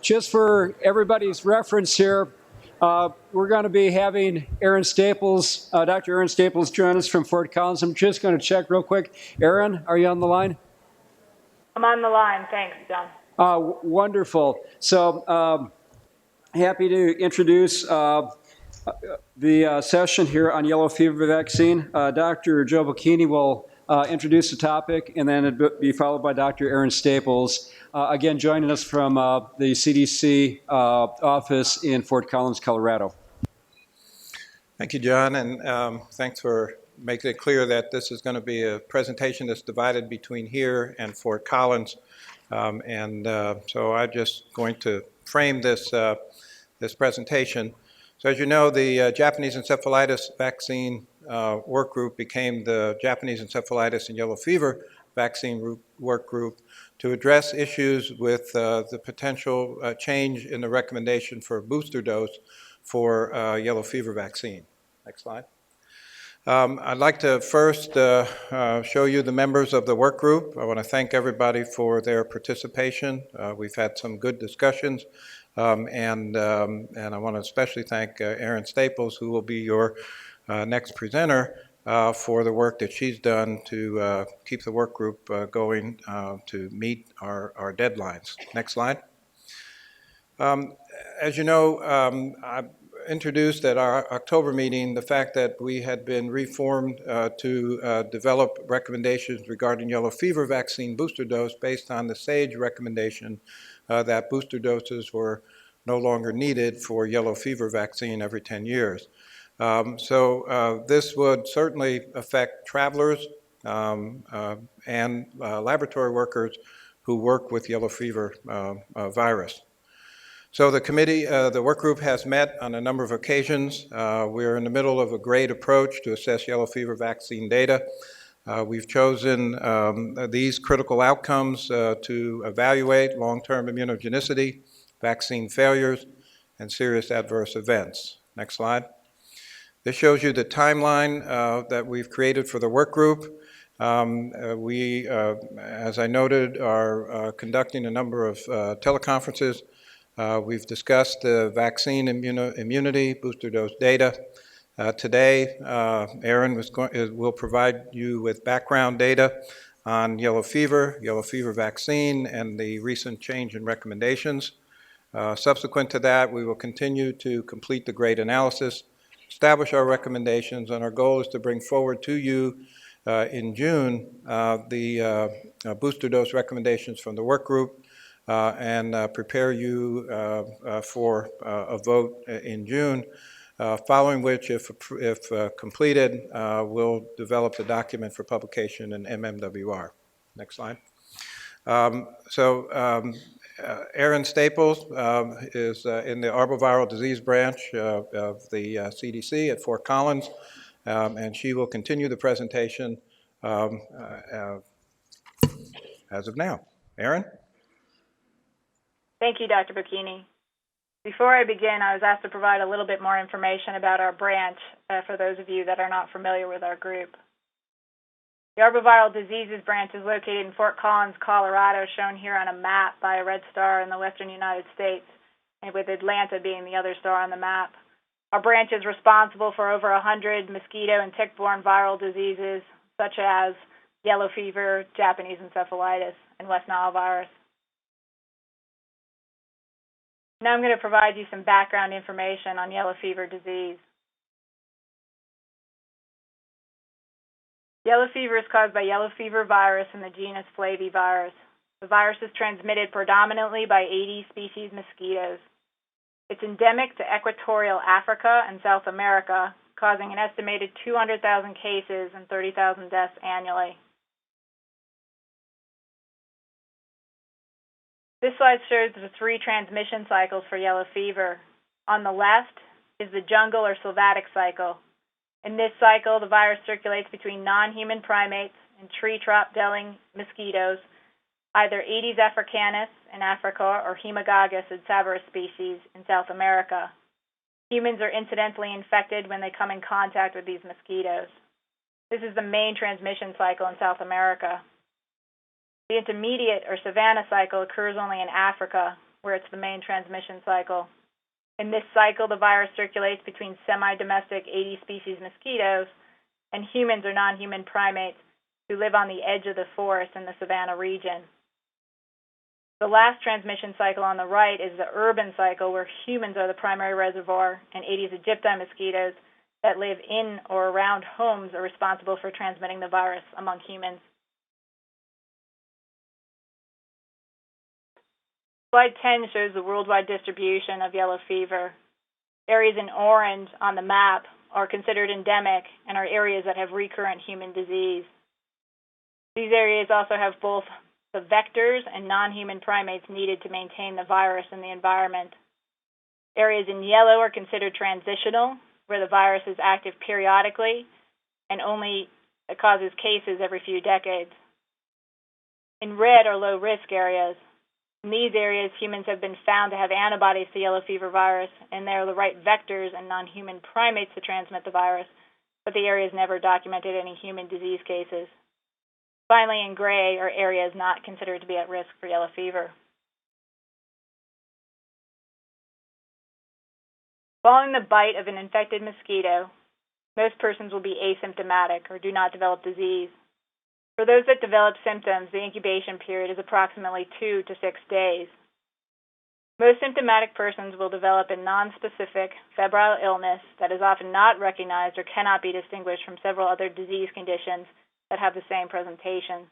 just for everybody's reference here, we're going to be having Aaron Staples, Dr. Aaron Staples, join us from Fort Collins. I'm just going to check real quick. Aaron, are you on the line? I'm on the line. Thanks, John. Wonderful. So happy to introduce the session here on yellow fever vaccine. Dr. Joe Bocchini will introduce the topic, and then it'll be followed by Dr. Aaron Staples, again joining us from the CDC office in Fort Collins, Colorado. Thank you, John, and thanks for making it clear that this is going to be a presentation that's divided between here and Fort Collins. So I'm just going to frame this, this presentation. So as you know, the Japanese encephalitis vaccine work group became the Japanese encephalitis and yellow fever vaccine work group to address issues with the potential change in the recommendation for a booster dose for yellow fever vaccine. Next slide. I'd like to first show you the members of the work group. I want to thank everybody for their participation. We've had some good discussions, and I want to especially thank Erin Staples, who will be your next presenter, for the work that she's done to keep the work group going to meet our deadlines. Next slide. As you know, I introduced at our October meeting the fact that we had been reformed to develop recommendations regarding yellow fever vaccine booster dose based on the SAGE recommendation that booster doses were no longer needed for yellow fever vaccine every 10 years. This would certainly affect travelers and laboratory workers who work with yellow fever virus. So the committee, the work group has met on a number of occasions. We're in the middle of a great approach to assess yellow fever vaccine data. We've chosen these critical outcomes to evaluate long-term immunogenicity, vaccine failures, and serious adverse events. Next slide. This shows you the timeline that we've created for the work group. We, as I noted, are conducting a number of teleconferences. We've discussed the vaccine immunity booster dose data. Today, Aaron will provide you with background data on yellow fever vaccine, and the recent change in recommendations. Subsequent to that, we will continue to complete the GRADE analysis, establish our recommendations, and our goal is to bring forward to you in June the booster dose recommendations from the work group, and prepare you for a vote in June, following which, if completed, we'll develop the document for publication in MMWR. Next slide. Erin Staples is in the Arboviral Disease Branch of the CDC at Fort Collins, and she will continue the presentation as of now. Erin? Thank you, Dr. Bocchini. Before I begin, I was asked to provide a little bit more information about our branch for those of you that are not familiar with our group. The Arboviral Diseases Branch is located in Fort Collins, Colorado, shown here on a map by a red star in the western United States, and with Atlanta being the other star on the map. Our branch is responsible for over 100 mosquito and tick-borne viral diseases, such as yellow fever, Japanese encephalitis, and West Nile virus. Now I'm going to provide you some background information on yellow fever disease. Yellow fever is caused by yellow fever virus in the genus Flavivirus. The virus is transmitted predominantly by Aedes species mosquitoes. It's endemic to equatorial Africa and South America, causing an estimated 200,000 cases and 30,000 deaths annually. This slide shows the 3 transmission cycles for yellow fever. On the left is the jungle or sylvatic cycle. In this cycle, the virus circulates between non-human primates and tree top-dwelling mosquitoes, either Aedes africanus in Africa or Haemogagus adsavirus species in South America. Humans are incidentally infected when they come in contact with these mosquitoes. This is the main transmission cycle in South America. The intermediate or savanna cycle occurs only in Africa. where it's the main transmission cycle. In this cycle, the virus circulates between semi-domestic 80 species mosquitoes and humans or non-human primates who live on the edge of the forest in the savanna region. The last transmission cycle on the right is the urban cycle, where humans are the primary reservoir and Aedes aegypti mosquitoes that live in or around homes are responsible for transmitting the virus among humans. Slide 10 shows the worldwide distribution of yellow fever. Areas in orange on the map are considered endemic and are areas that have recurrent human disease. These areas also have both the vectors and non-human primates needed to maintain the virus in the environment. Areas in yellow are considered transitional, where the virus is active periodically and only causes cases every few decades. In red are low-risk areas. In these areas, humans have been found to have antibodies to yellow fever virus, and they are the right vectors and non-human primates to transmit the virus, but the areas never documented any human disease cases. Finally, in gray are areas not considered to be at risk for yellow fever. Following the bite of an infected mosquito, most persons will be asymptomatic or do not develop disease. For those that develop symptoms, the incubation period is approximately 2 to 6 days. Most symptomatic persons will develop a nonspecific febrile illness that is often not recognized or cannot be distinguished from several other disease conditions that have the same presentation.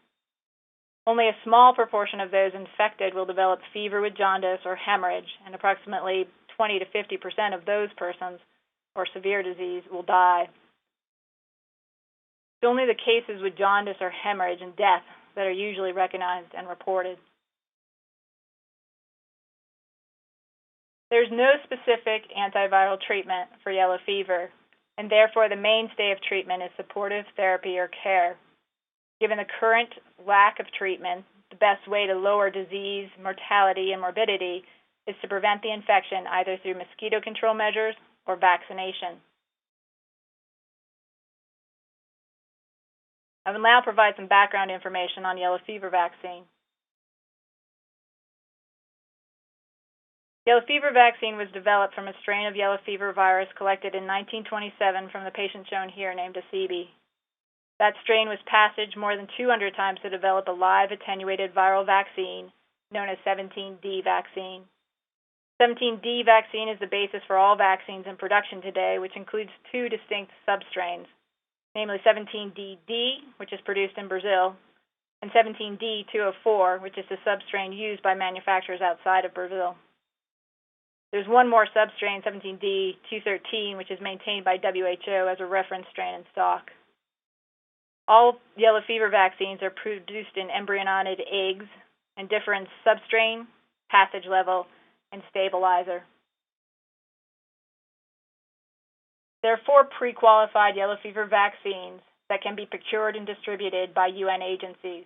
Only a small proportion of those infected will develop fever with jaundice or hemorrhage, and approximately 20 to 50% of those persons or severe disease will die. It's only the cases with jaundice or hemorrhage and death that are usually recognized and reported. There's no specific antiviral treatment for yellow fever, and therefore the mainstay of treatment is supportive therapy or care. Given the current lack of treatment, the best way to lower disease, mortality, and morbidity is to prevent the infection either through mosquito control measures or vaccination. I will now provide some background information on yellow fever vaccine. Yellow fever vaccine was developed from a strain of yellow fever virus collected in 1927 from the patient shown here named ACIP. That strain was passaged more than 200 times to develop a live attenuated viral vaccine known as 17D vaccine. 17D vaccine is the basis for all vaccines in production today, which includes two distinct substrains, namely 17DD, which is produced in Brazil, and 17D204, which is the substrain used by manufacturers outside of Brazil. There's one more substrain, 17D213, which is maintained by WHO as a reference strain in stock. All yellow fever vaccines are produced in embryonic eggs and differ in substrain, passage level, and stabilizer. There are 4 pre-qualified yellow fever vaccines that can be procured and distributed by UN agencies.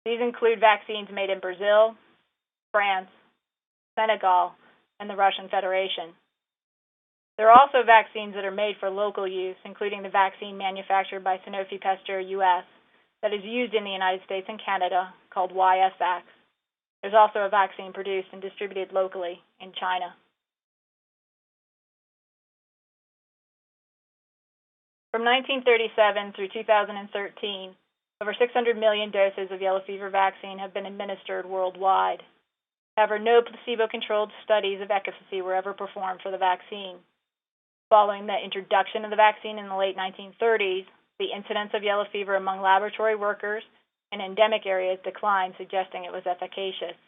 These include vaccines made in Brazil, France, Senegal, and the Russian Federation. There are also vaccines that are made for local use, including the vaccine manufactured by Sanofi Pasteur US that is used in the United States and Canada called YF Vax. There's also a vaccine produced and distributed locally in China. From 1937 through 2013, over 600 million doses of yellow fever vaccine have been administered worldwide. However, no placebo-controlled studies of efficacy were ever performed for the vaccine. Following the introduction of the vaccine in the late 1930s, the incidence of yellow fever among laboratory workers in endemic areas declined, suggesting it was efficacious.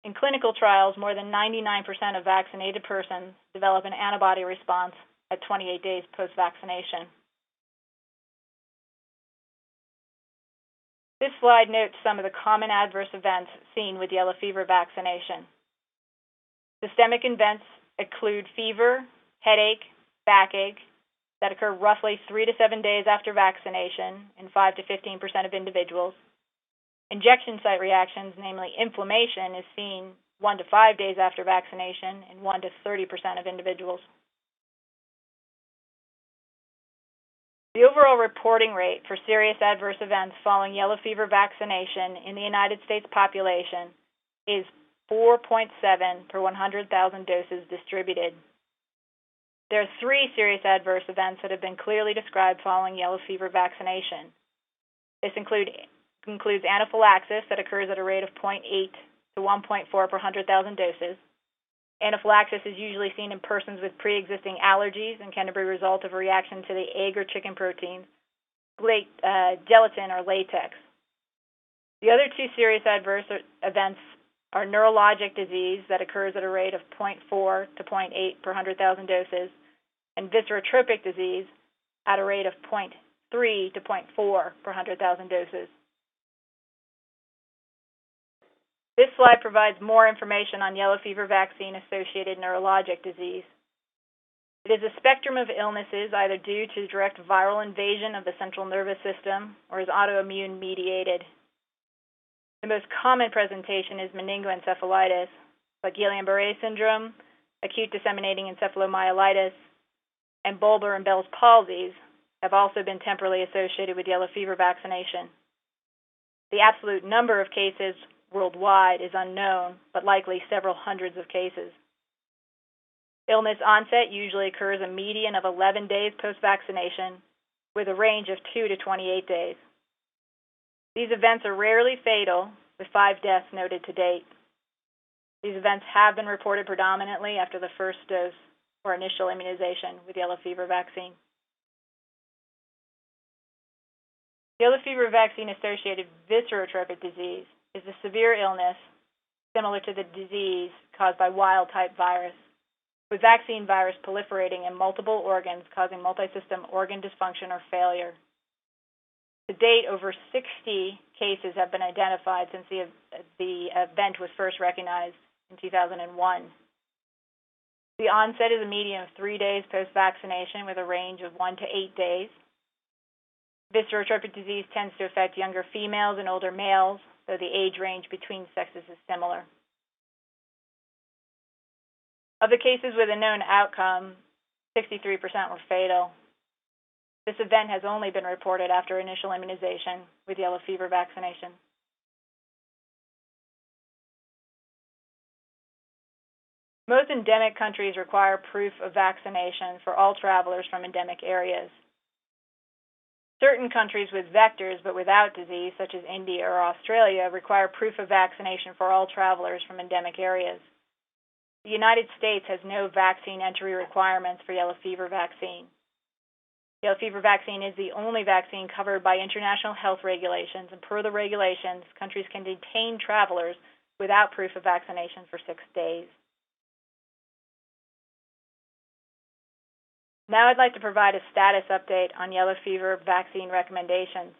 In clinical trials, more than 99% of vaccinated persons develop an antibody response at 28 days post-vaccination. This slide notes some of the common adverse events seen with yellow fever vaccination. Systemic events include fever, headache, backache that occur roughly 3 to 7 days after vaccination in 5 to 15% of individuals. Injection site reactions, namely inflammation, is seen 1 to 5 days after vaccination in 1 to 30% of individuals. The overall reporting rate for serious adverse events following yellow fever vaccination in the United States population is 4.7 per 100,000 doses distributed. There are 3 serious adverse events that have been clearly described following yellow fever vaccination. This includes anaphylaxis that occurs at a rate of 0.8 to 1.4 per 100,000 doses. Anaphylaxis is usually seen in persons with pre-existing allergies and can be a result of a reaction to the egg or chicken proteins, gelatin, or latex. The other 2 serious adverse events are neurologic disease that occurs at a rate of 0.4 to 0.8 per 100,000 doses, and viscerotropic disease at a rate of 0.3 to 0.4 per 100,000 doses. This slide provides more information on yellow fever vaccine-associated neurologic disease. It is a spectrum of illnesses either due to direct viral invasion of the central nervous system or is autoimmune mediated. The most common presentation is meningoencephalitis, but Guillain-Barré syndrome, acute disseminating encephalomyelitis, and bulbar and Bell's palsies have also been temporarily associated with yellow fever vaccination. The absolute number of cases worldwide is unknown, but likely several hundreds of cases. Illness onset usually occurs a median of 11 days post-vaccination, with a range of 2 to 28 days. These events are rarely fatal, with 5 deaths noted to date. These events have been reported predominantly after the first dose or initial immunization with yellow fever vaccine. Yellow fever vaccine-associated viscerotropic disease is a severe illness similar to the disease caused by wild-type virus, with vaccine virus proliferating in multiple organs causing multisystem organ dysfunction or failure. To date, over 60 cases have been identified since the event was first recognized in 2001. The onset is a median of 3 days post-vaccination with a range of 1 to 8 days. Viscerotropic disease tends to affect younger females and older males, though the age range between sexes is similar. Of the cases with a known outcome, 63% were fatal. This event has only been reported after initial immunization with yellow fever vaccination. Most endemic countries require proof of vaccination for all travelers from endemic areas. Certain countries with vectors but without disease, such as India or Australia, require proof of vaccination for all travelers from endemic areas. The United States has no vaccine entry requirements for yellow fever vaccine. Yellow fever vaccine is the only vaccine covered by international health regulations, and per the regulations, countries can detain travelers without proof of vaccination for 6 days. Now I'd like to provide a status update on yellow fever vaccine recommendations.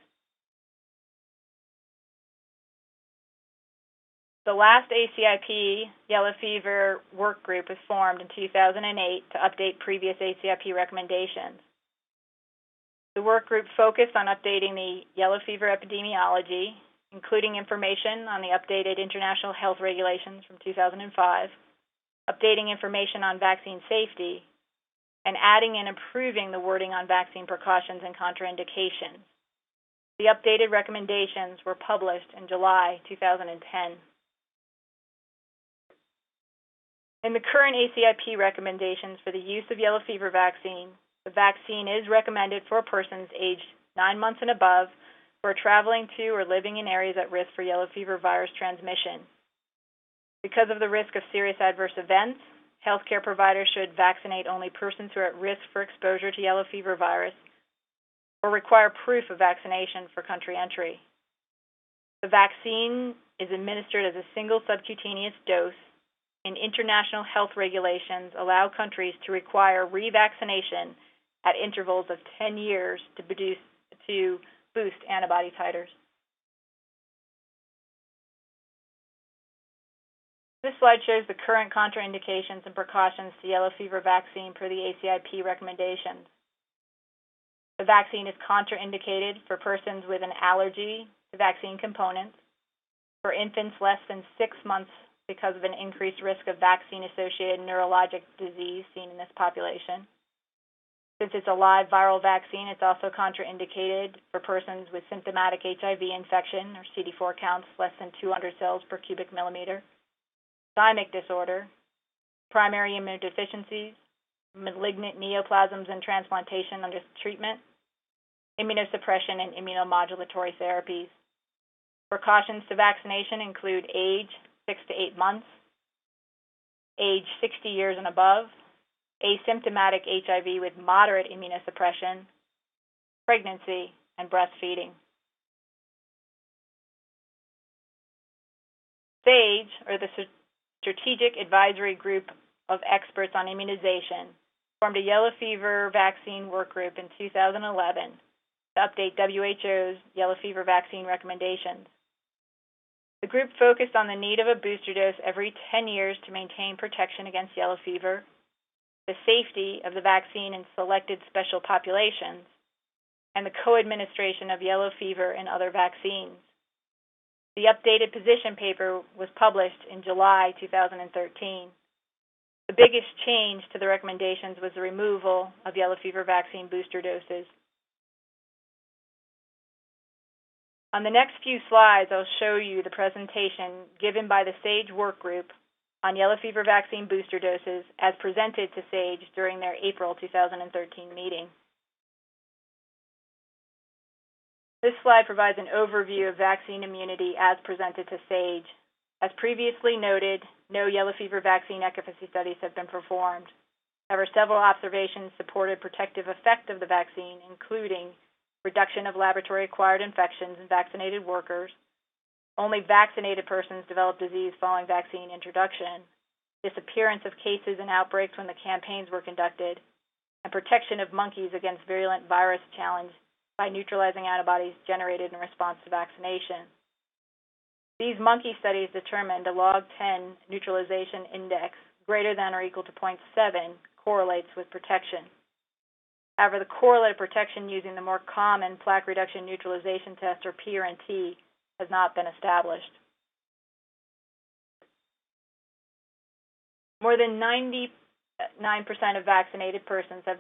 The last ACIP yellow fever work group was formed in 2008 to update previous ACIP recommendations. The work group focused on updating the yellow fever epidemiology, including information on the updated international health regulations from 2005, updating information on vaccine safety, and adding and improving the wording on vaccine precautions and contraindications. The updated recommendations were published in July 2010. In the current ACIP recommendations for the use of yellow fever vaccine, the vaccine is recommended for persons aged 9 months and above who are traveling to or living in areas at risk for yellow fever virus transmission. Because of the risk of serious adverse events, healthcare providers should vaccinate only persons who are at risk for exposure to yellow fever virus or require proof of vaccination for country entry. The vaccine is administered as a single subcutaneous dose, and international health regulations allow countries to require revaccination at intervals of 10 years to boost antibody titers. This slide shows the current contraindications and precautions to yellow fever vaccine per the ACIP recommendations. The vaccine is contraindicated for persons with an allergy to vaccine components, for infants less than 6 months because of an increased risk of vaccine-associated neurologic disease seen in this population. Since it's a live viral vaccine, it's also contraindicated for persons with symptomatic HIV infection or CD4 counts less than 200 cells per cubic millimeter, thymic disorder, primary immunodeficiencies, malignant neoplasms and transplantation under treatment, immunosuppression and immunomodulatory therapies. Precautions to vaccination include age 6 to 8 months, age 60 years and above, asymptomatic HIV with moderate immunosuppression, pregnancy, and breastfeeding. SAGE, or the Strategic Advisory Group of Experts on Immunization, formed a yellow fever vaccine work group in 2011 to update WHO's yellow fever vaccine recommendations. The group focused on the need of a booster dose every 10 years to maintain protection against yellow fever, the safety of the vaccine in selected special populations, and the co-administration of yellow fever and other vaccines. The updated position paper was published in July 2013. The biggest change to the recommendations was the removal of yellow fever vaccine booster doses. On the next few slides, I'll show you the presentation given by the SAGE work group on yellow fever vaccine booster doses as presented to SAGE during their April 2013 meeting. This slide provides an overview of vaccine immunity as presented to SAGE. As previously noted, no yellow fever vaccine efficacy studies have been performed. However, several observations supported protective effect of the vaccine, including reduction of laboratory-acquired infections in vaccinated workers. Only vaccinated persons developed disease following vaccine introduction, disappearance of cases and outbreaks when the campaigns were conducted, and protection of monkeys against virulent virus challenge by neutralizing antibodies generated in response to vaccination. These monkey studies determined a log 10 neutralization index greater than or equal to 0.7 correlates with protection. However, the correlative protection using the more common plaque reduction neutralization test, or PRNT, has not been established. More than 99% of vaccinated persons have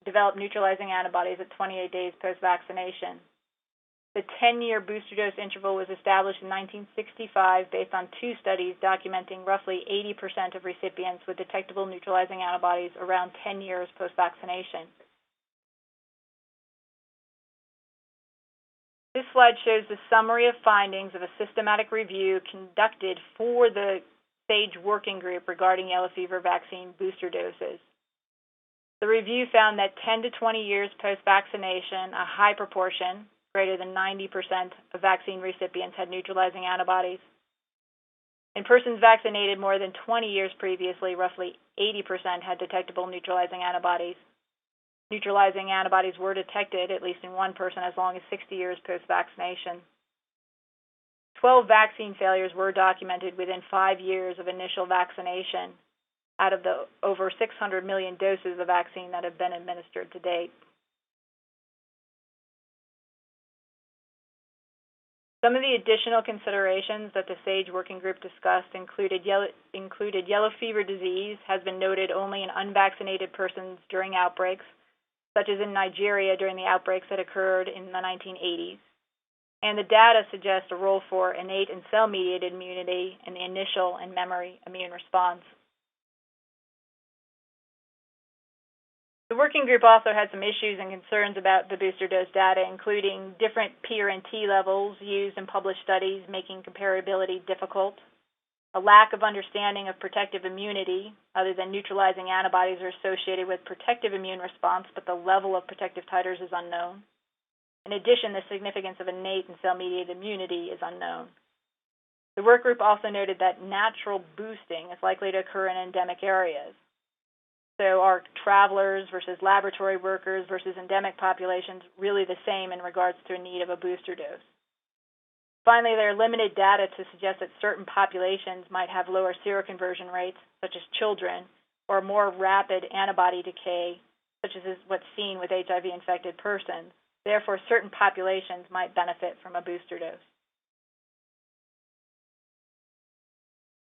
developed neutralizing antibodies at 28 days post-vaccination. The 10-year booster dose interval was established in 1965 based on 2 studies documenting roughly 80% of recipients with detectable neutralizing antibodies around 10 years post-vaccination. This slide shows the summary of findings of a systematic review conducted for the SAGE working group regarding yellow fever vaccine booster doses. The review found that 10 to 20 years post-vaccination, a high proportion, greater than 90% of vaccine recipients had neutralizing antibodies. In persons vaccinated more than 20 years previously, roughly 80% had detectable neutralizing antibodies. Neutralizing antibodies were detected, at least in one person, as long as 60 years post-vaccination. 12 vaccine failures were documented within 5 years of initial vaccination out of the over 600 million doses of vaccine that have been administered to date. Some of the additional considerations that the SAGE working group discussed included yellow fever disease has been noted only in unvaccinated persons during outbreaks, such as in Nigeria during the outbreaks that occurred in the 1980s. And the data suggests a role for innate and cell-mediated immunity in the initial and memory immune response. The working group also had some issues and concerns about the booster dose data, including different PRNT levels used in published studies, making comparability difficult, a lack of understanding of protective immunity, other than neutralizing antibodies are associated with protective immune response, but the level of protective titers is unknown. In addition, the significance of innate and cell-mediated immunity is unknown. The work group also noted that natural boosting is likely to occur in endemic areas. So are travelers versus laboratory workers versus endemic populations really the same in regards to a need of a booster dose? Finally, there are limited data to suggest that certain populations might have lower seroconversion rates, such as children, or more rapid antibody decay, such as what's seen with HIV-infected persons. Therefore, certain populations might benefit from a booster dose.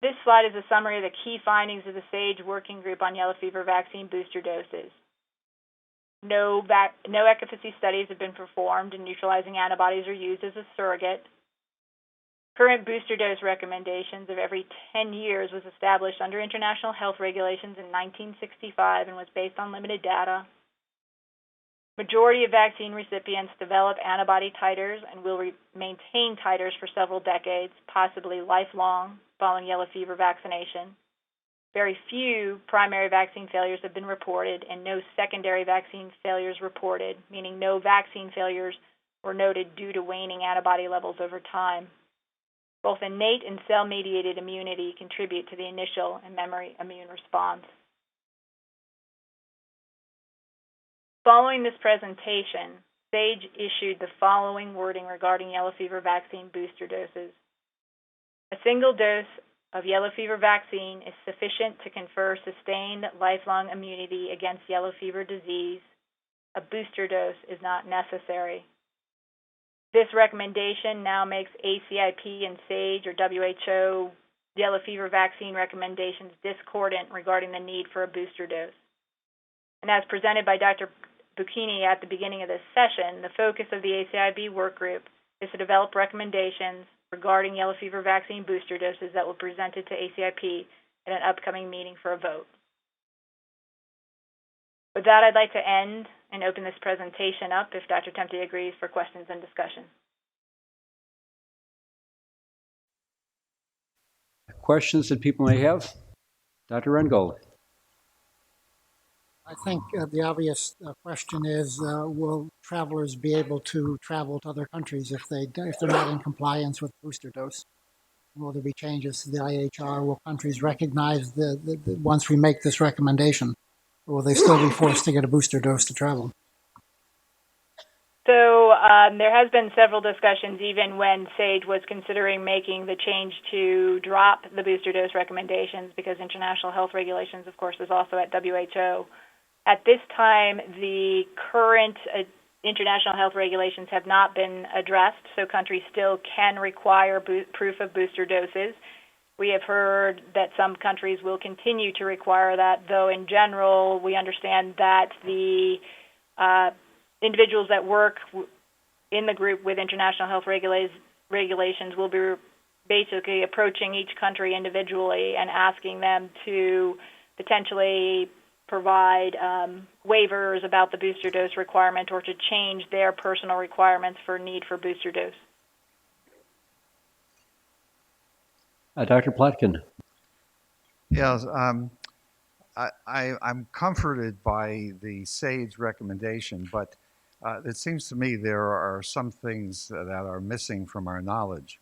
This slide is a summary of the key findings of the SAGE working group on yellow fever vaccine booster doses. No efficacy studies have been performed, and neutralizing antibodies are used as a surrogate. Current booster dose recommendations of every 10 years was established under international health regulations in 1965 and was based on limited data. Majority of vaccine recipients develop antibody titers and will maintain titers for several decades, possibly lifelong, following yellow fever vaccination. Very few primary vaccine failures have been reported and no secondary vaccine failures reported, meaning no vaccine failures were noted due to waning antibody levels over time. Both innate and cell-mediated immunity contribute to the initial and memory immune response. Following this presentation, SAGE issued the following wording regarding yellow fever vaccine booster doses. A single dose of yellow fever vaccine is sufficient to confer sustained lifelong immunity against yellow fever disease. A booster dose is not necessary. This recommendation now makes ACIP and SAGE or WHO yellow fever vaccine recommendations discordant regarding the need for a booster dose. And as presented by Dr. Bucchini at the beginning of this session, the focus of the ACIP work group is to develop recommendations regarding yellow fever vaccine booster doses that will be presented to ACIP at an upcoming meeting for a vote. With that, I'd like to end and open this presentation up, if Dr. Temte agrees, for questions and discussion. Questions that people may have? Dr. Rengold. I think the obvious question is, will travelers be able to travel to other countries if they're not in compliance with booster dose? Will there be changes to the IHR? Will countries recognize once we make this recommendation? Or will they still be forced to get a booster dose to travel? So there has been several discussions, even when SAGE was considering making the change to drop the booster dose recommendations, because international health regulations, of course, is also at WHO. At this time, the current international health regulations have not been addressed, so countries still can require proof of booster doses. We have heard that some countries will continue to require that, though in general, we understand that the individuals that work in the group with international health regulations will be basically approaching each country individually and asking them to potentially provide waivers about the booster dose requirement or to change their personal requirements for need for booster dose. Dr. Plotkin. Yes, I'm comforted by the SAGE recommendation, but it seems to me there are some things that are missing from our knowledge.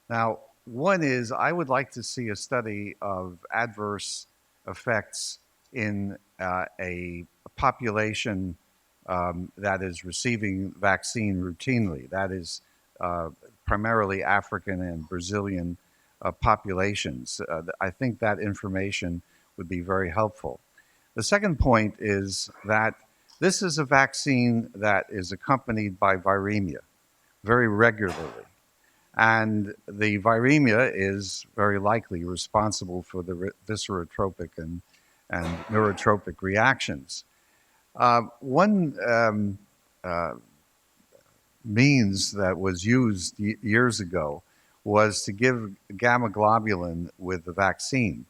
Now, one is I would like to see a study of adverse effects in a population that is receiving vaccine routinely. That is primarily African and Brazilian populations. I think that information would be very helpful. The second point is that this is a vaccine that is accompanied by viremia very regularly. And the viremia is very likely responsible for the viscerotropic and neurotropic reactions. One means that was used years ago was to give gamma globulin with the vaccine.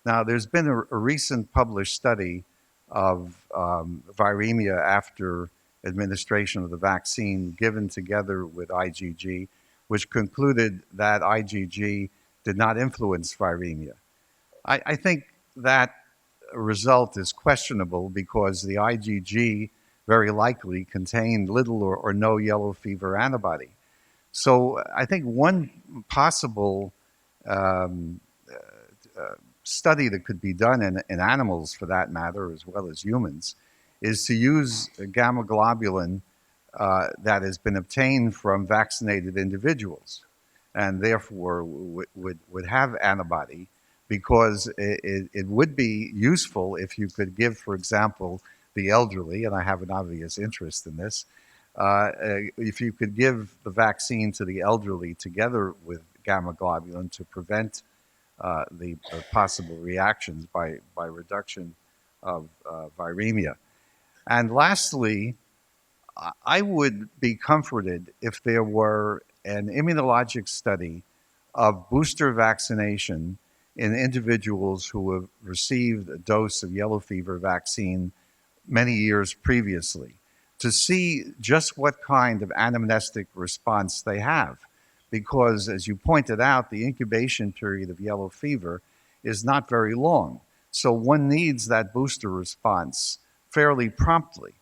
Now, there's been a recent published study of viremia after administration of the vaccine given together with IgG, which concluded that IgG did not influence viremia. I think that result is questionable because the IgG very likely contained little or no yellow fever antibody. So I think one possible study that could be done in animals, for that matter, as well as humans, is to use gamma globulin that has been obtained from vaccinated individuals and therefore would have antibody, because it would be useful if you could give, for example, the elderly, and I have an obvious interest in this, if you could give the vaccine to the elderly together with gamma globulin to prevent the possible reactions by reduction of viremia. And lastly, I would be comforted if there were an immunologic study of booster vaccination in individuals who have received a dose of yellow fever vaccine many years previously to see just what kind of anamnestic response they have. Because, as you pointed out, the incubation period of yellow fever is not very long. So one needs that booster response fairly promptly.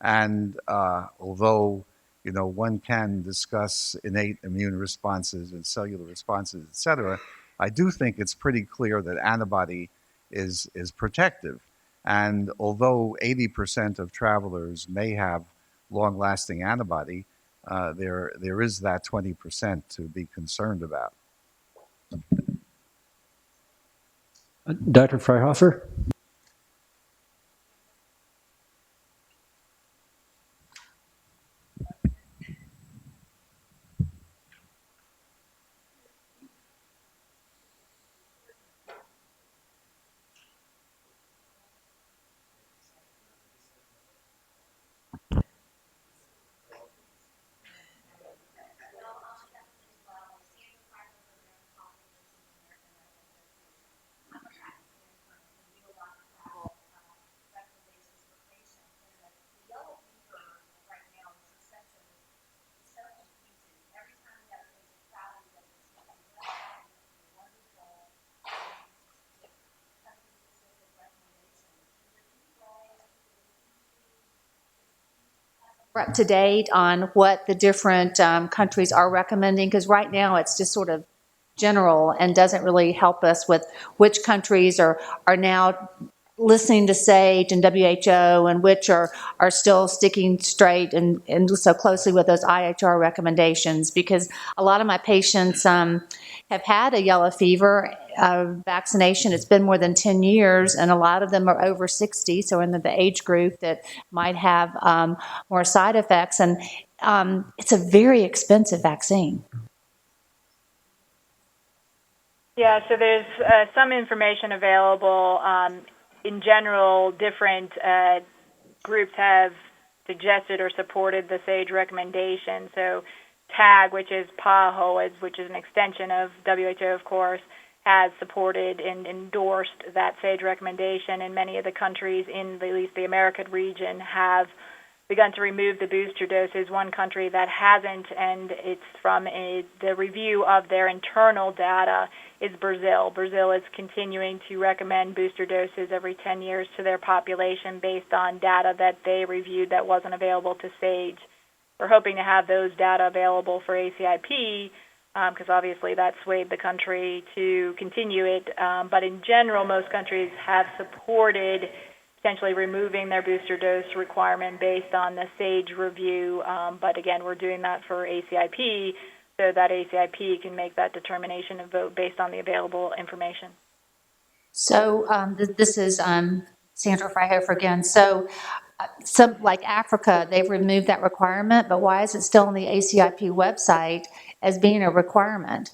And although one can discuss innate immune responses and cellular responses, et cetera, I do think it's pretty clear that antibody is protective. And although 80% of travelers may have long-lasting antibody, there is that 20% to be concerned about. Dr. Freihofer? We're up to date on what the different countries are recommending, because right now it's just sort of general and doesn't really help us with which countries are now listening to SAGE and WHO and which are still sticking straight and so closely with those IHR recommendations, because a lot of my patients have had a yellow fever vaccination. It's been more than 10 years, and a lot of them are over 60, so in the age group that might have more side effects, and it's a very expensive vaccine. Yeah, so there's some information available. In general, different groups have suggested or supported the SAGE recommendation. So TAG, which is PAHO, which is an extension of WHO, of course, has supported and endorsed that SAGE recommendation, and many of the countries in at least the American region have begun to remove the booster doses. One country that hasn't, and it's from the review of their internal data, is Brazil. Brazil is continuing to recommend booster doses every 10 years to their population based on data that they reviewed that wasn't available to SAGE. We're hoping to have those data available for ACIP, because obviously that swayed the country to continue it. But in general, most countries have supported potentially removing their booster dose requirement based on the SAGE review. But again, we're doing that for ACIP so that ACIP can make that determination and vote based on the available information. So this is Sandra Freihofer again. So some, like Africa, they've removed that requirement, but why is it still on the ACIP website as being a requirement?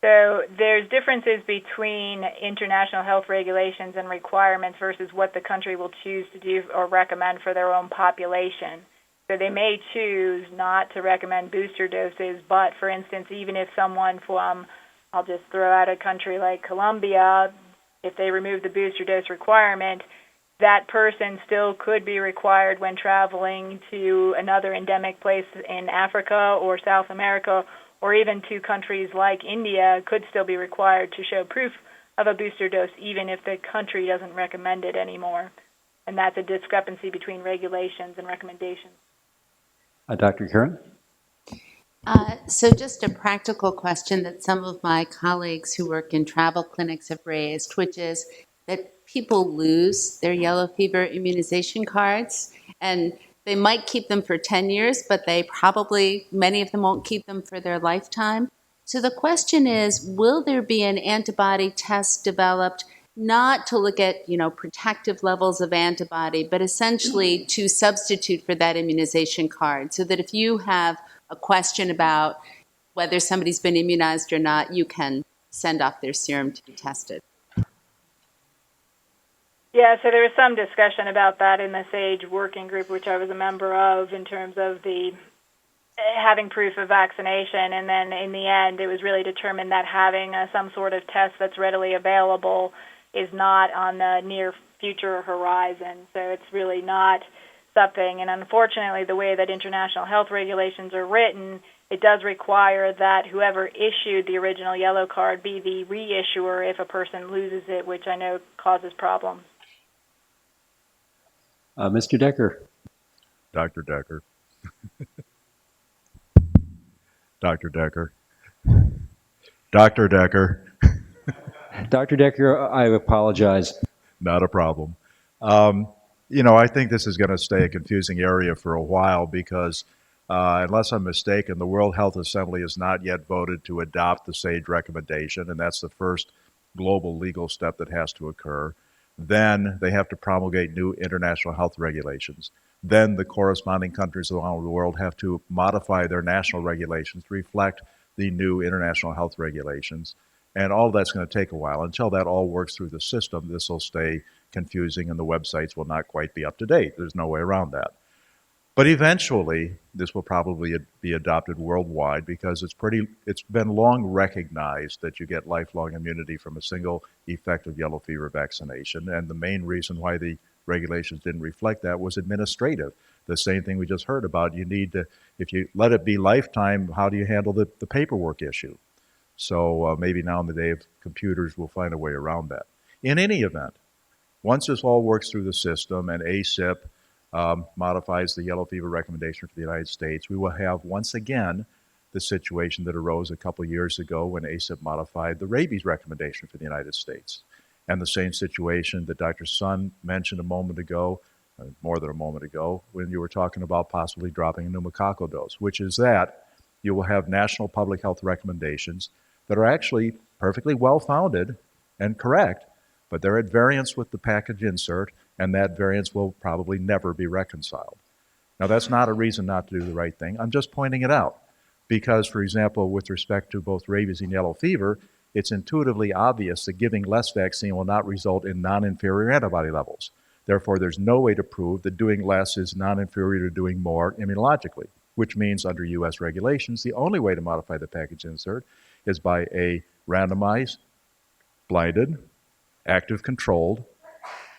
So there's differences between international health regulations and requirements versus what the country will choose to do or recommend for their own population. So they may choose not to recommend booster doses, but for instance, even if someone from, I'll just throw out a country like Colombia, if they remove the booster dose requirement, that person still could be required when traveling to another endemic place in Africa or South America, or even to countries like India, could still be required to show proof of a booster dose, even if the country doesn't recommend it anymore. And that's a discrepancy between regulations and recommendations. Dr. Karen? So just a practical question that some of my colleagues who work in travel clinics have raised, which is that people lose their yellow fever immunization cards, and they might keep them for 10 years, but many of them won't keep them for their lifetime. So the question is, will there be an antibody test developed not to look at, protective levels of antibody, but essentially to substitute for that immunization card, so that if you have a question about whether somebody's been immunized or not, you can send off their serum to be tested? Yeah, so there was some discussion about that in the SAGE working group, which I was a member of, in terms of the having proof of vaccination, and then in the end, it was really determined that having some sort of test that's readily available is not on the near future horizon. So it's really not something, and unfortunately, the way that international health regulations are written, it does require that whoever issued the original yellow card be the reissuer if a person loses it, which I know causes problems. Mr. Decker. Dr. Decker. Dr. Decker. Dr. Decker. Dr. Decker, I apologize. Not a problem. I think this is going to stay a confusing area for a while because, unless I'm mistaken, the World Health Assembly has not yet voted to adopt the SAGE recommendation, and that's the first global legal step that has to occur. Then they have to promulgate new international health regulations. Then the corresponding countries around the world have to modify their national regulations to reflect the new international health regulations. And all that's going to take a while. Until that all works through the system, this will stay confusing and the websites will not quite be up to date. There's no way around that. But eventually, this will probably be adopted worldwide because it's been long recognized that you get lifelong immunity from a single effective yellow fever vaccination. And the main reason why the regulations didn't reflect that was administrative. The same thing we just heard about. You need to, if you let it be lifetime, how do you handle the paperwork issue? So maybe now in the day of computers, we'll find a way around that. In any event, once this all works through the system and ACIP modifies the yellow fever recommendation for the United States, we will have once again the situation that arose a couple years ago when ACIP modified the rabies recommendation for the United States. And the same situation that Dr. Sun mentioned a moment ago, more than a moment ago, when you were talking about possibly dropping a pneumococcal dose, which is that you will have national public health recommendations that are actually perfectly well-founded and correct, but they're at variance with the package insert, and that variance will probably never be reconciled. Now, that's not a reason not to do the right thing. I'm just pointing it out because, for example, with respect to both rabies and yellow fever, it's intuitively obvious that giving less vaccine will not result in non-inferior antibody levels. Therefore, there's no way to prove that doing less is non-inferior to doing more immunologically, which means under U.S. regulations, the only way to modify the package insert is by a randomized, blinded, active controlled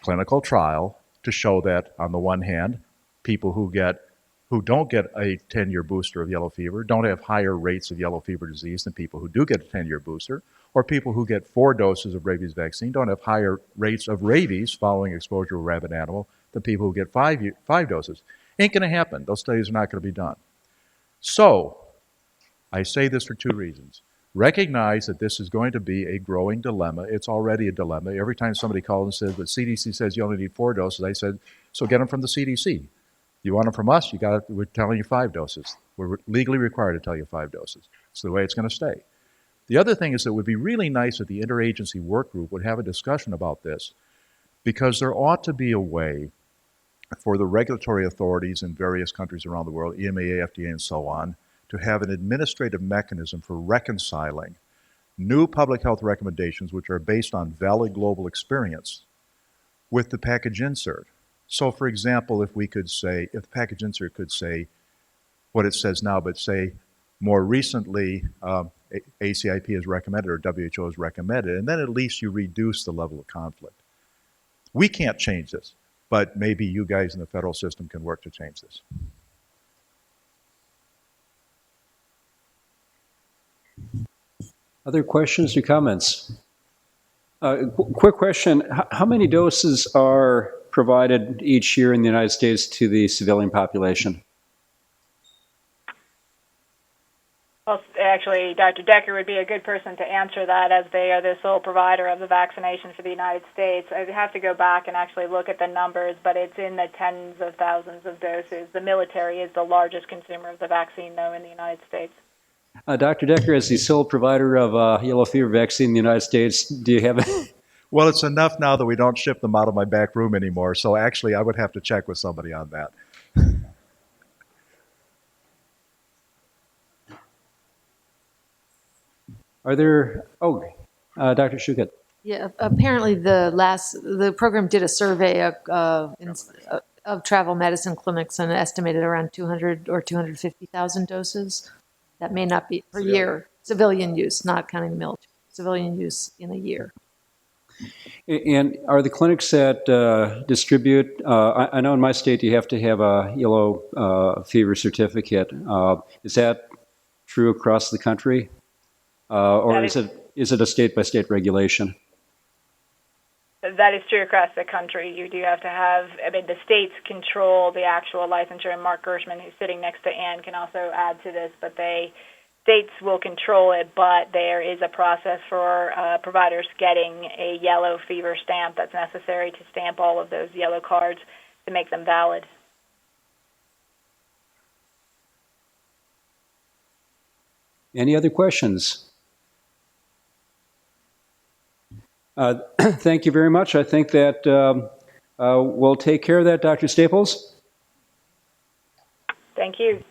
clinical trial to show that, on the one hand, people who don't get a 10-year booster of yellow fever don't have higher rates of yellow fever disease than people who do get a 10-year booster, or people who get 4 doses of rabies vaccine don't have higher rates of rabies following exposure to a rabid animal than people who get 5 doses. Ain't going to happen. Those studies are not going to be done. So, I say this for 2 reasons. Recognize that this is going to be a growing dilemma. It's already a dilemma. Every time somebody calls and says, but CDC says you only need 4 doses, I said, so get them from the CDC. You want them from us, we're telling you 5 doses. We're legally required to tell you 5 doses. It's the way it's going to stay. The other thing is that it would be really nice if the interagency work group would have a discussion about this, because there ought to be a way for the regulatory authorities in various countries around the world, EMA, FDA, and so on, to have an administrative mechanism for reconciling new public health recommendations which are based on valid global experience with the package insert. So for example, if the package insert could say what it says now, but say more recently ACIP has recommended or WHO has recommended, and then at least you reduce the level of conflict. We can't change this, but maybe you guys in the federal system can work to change this. Other questions or comments? Quick question. How many doses are provided each year in the United States to the civilian population? Well, actually, Dr. Decker would be a good person to answer that, as they are the sole provider of the vaccination for the United States. I'd have to go back and actually look at the numbers, but it's in the tens of thousands of doses. The military is the largest consumer of the vaccine, though, in the United States. Dr. Decker, as the sole provider of yellow fever vaccine in the United States, do you have Well, it's enough now that we don't ship them out of my back room anymore, so actually I would have to check with somebody on that. Are there, Dr. Shukat. Yeah, apparently the program did a survey of travel medicine clinics and estimated around 200 or 250,000 doses. That may not be per year. Civilian use, not counting the military. Civilian use in a year. And are the clinics that distribute, I know in my state you have to have a yellow fever certificate. Is that true across the country? Or is it a state-by-state regulation? That is true across the country. You do have to have, I mean, the states control the actual licensure, and Mark Gershman, who's sitting next to Ann, can also add to this, but states will control it, but there is a process for providers getting a yellow fever stamp that's necessary to stamp all of those yellow cards to make them valid. Any other questions? Thank you very much. I think that we'll take care of that, Dr. Staples. Thank you.